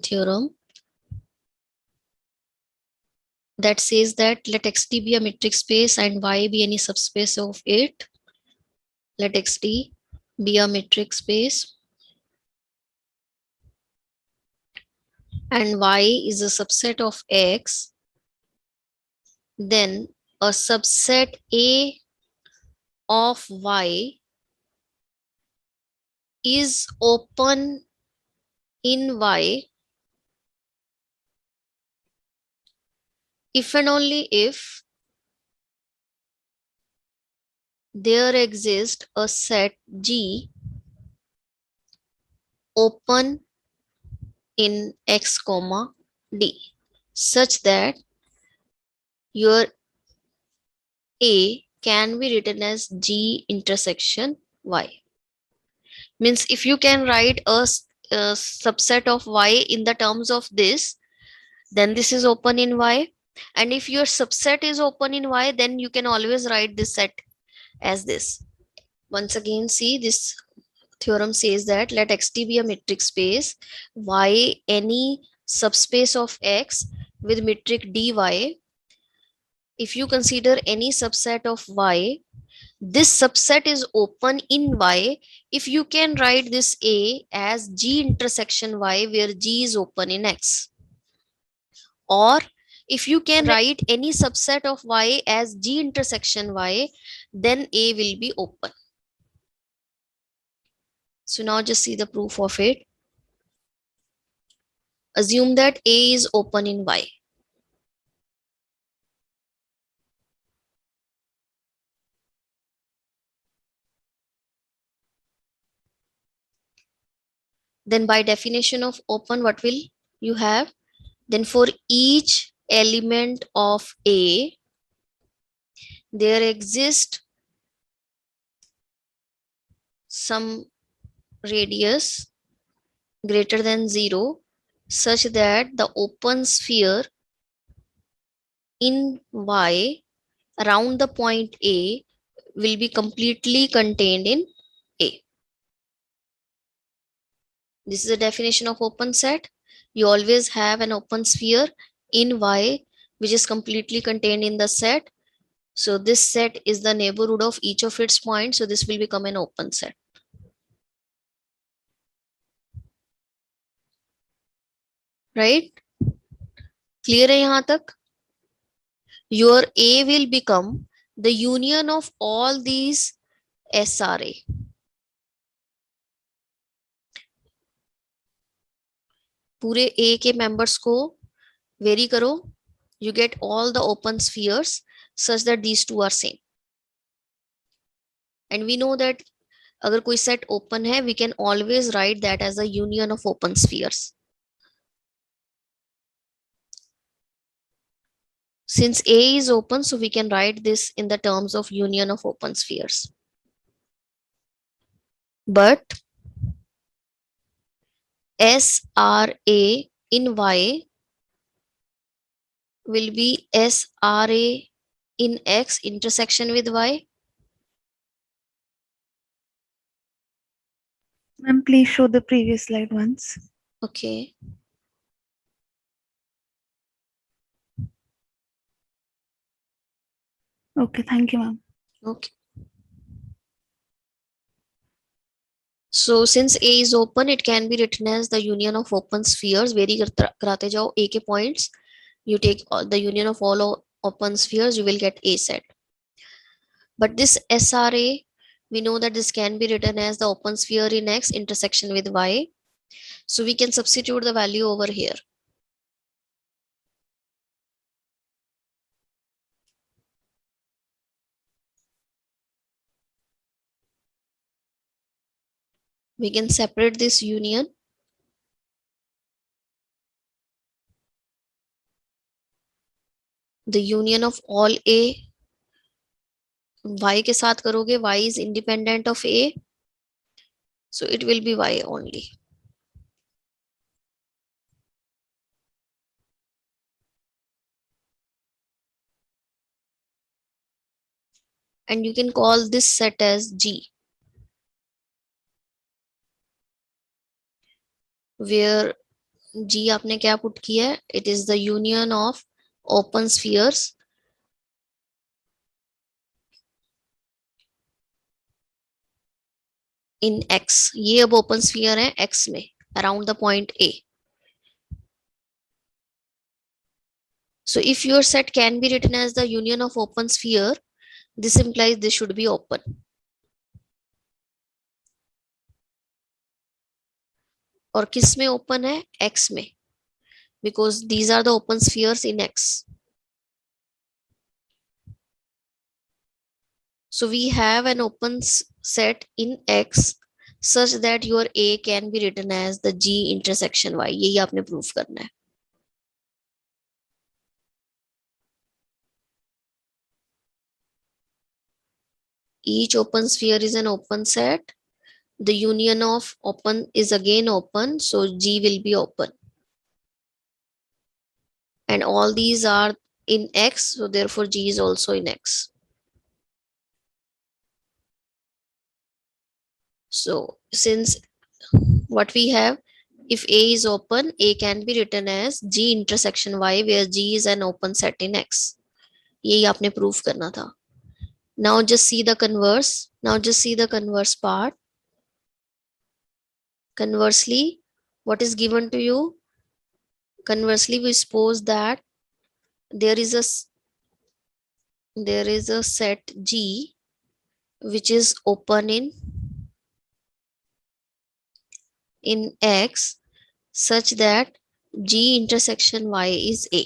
theorem that says that let Xt be a metric space and Y be any subspace of it. Let Xt be a metric space and Y is a subset of X, then a subset A of Y is open in Y if and only if there exists a set G open in X comma D such that your A can be written as G intersection Y. Means if you can write a subset of Y in the terms of this, then this is open in Y. And if your subset is open in Y, then you can always write this set as this. Once again, see, this theorem says that let Xt be a metric space, Y any subspace of X with metric dy. If you consider any subset of Y, this subset is open in Y if you can write this A as G intersection Y where G is open in X. Or if you can write any subset of Y as G intersection Y, then A will be open. So now just see the proof of it. Assume that A is open in Y. Then by definition of open, what will you have? Then for each element of A, there exists some radius greater than 0 such that the open sphere in Y around the point A will be completely contained in A. This is a definition of open set. You always have an open sphere in Y which is completely contained in the set. So this set is the neighborhood of each of its points. So this will become an open set. Right? Clear है यहाँ तक? Your A will become the union of all these SRA. पूरे A के members को vary करो. You get all the open spheres such that these two are same. And we know that अगर कोई set open है, we can always write that as a union of open spheres. Since A is open, so we can write this in the terms of union of open spheres. But SRA in Y will be SRA in X intersection with Y. Ma'am, please show the previous slide once. Okay. Okay, thank you, ma'am. Okay. So since A is open, it can be written as the union of open spheres. Vary कराते जाओ A के points. You take the union of all open spheres, you will get A set. But this SRA, we know that this can be written as the open sphere in X intersection with Y. So we can substitute the value over here. We can separate this union. The union of all A, Y के साथ करोगे, Y is independent of A. So it will be Y only. And you can call this set as G, where जी आपने क्या put किया है? It is the union of open spheres in x. ये अब open sphere है x में around the point A. So if your set can be written as the union of open sphere, this implies this should be open. और किस में open है? x में, because these are the open spheres in x. So we have an open set in x such that your A can be written as the G intersection Y. यही आपने proof करना है. Each open sphere is an open set. The union of open is again open, so G will be open. And all these are in X, so therefore G is also in X. So since what we have, if A is open, A can be written as G intersection Y, where G is an open set in X. यही आपने proof करना था. Now just see the converse. Now just see the converse part. Conversely, what is given to you? Conversely, we suppose that there is a set G which is open in X such that G intersection Y is A.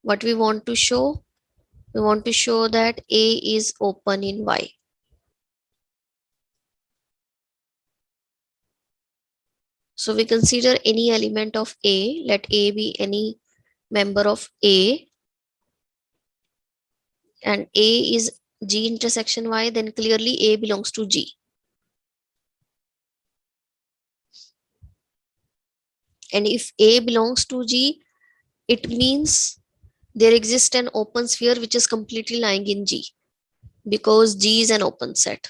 What we want to show? We want to show that A is open in Y. So we consider any element of A. Let A be any member of A, and A is G intersection Y, then clearly A belongs to G. And if A belongs to G, it means there exists an open sphere which is completely lying in G, because G is an open set.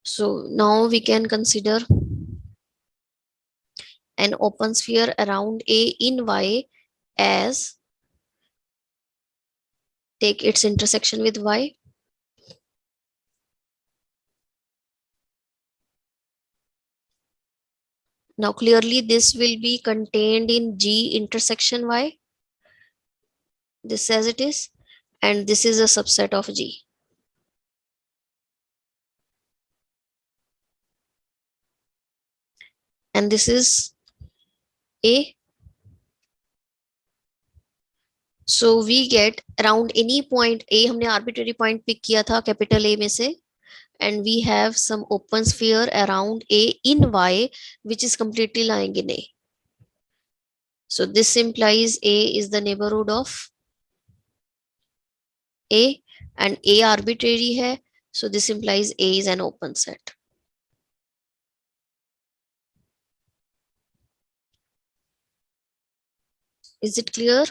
So now we can consider an open sphere around A in Y as take its intersection with Y. Now clearly this will be contained in G intersection Y, this as it is, and this is a subset of G. And this is A. So we get around any point A, हमने arbitrary point pick किया था capital A में से, and we have some open sphere around A in Y which is completely lying in A. So this implies A is the neighborhood of A, and A arbitrary है, so this implies A is an open set. Is it clear?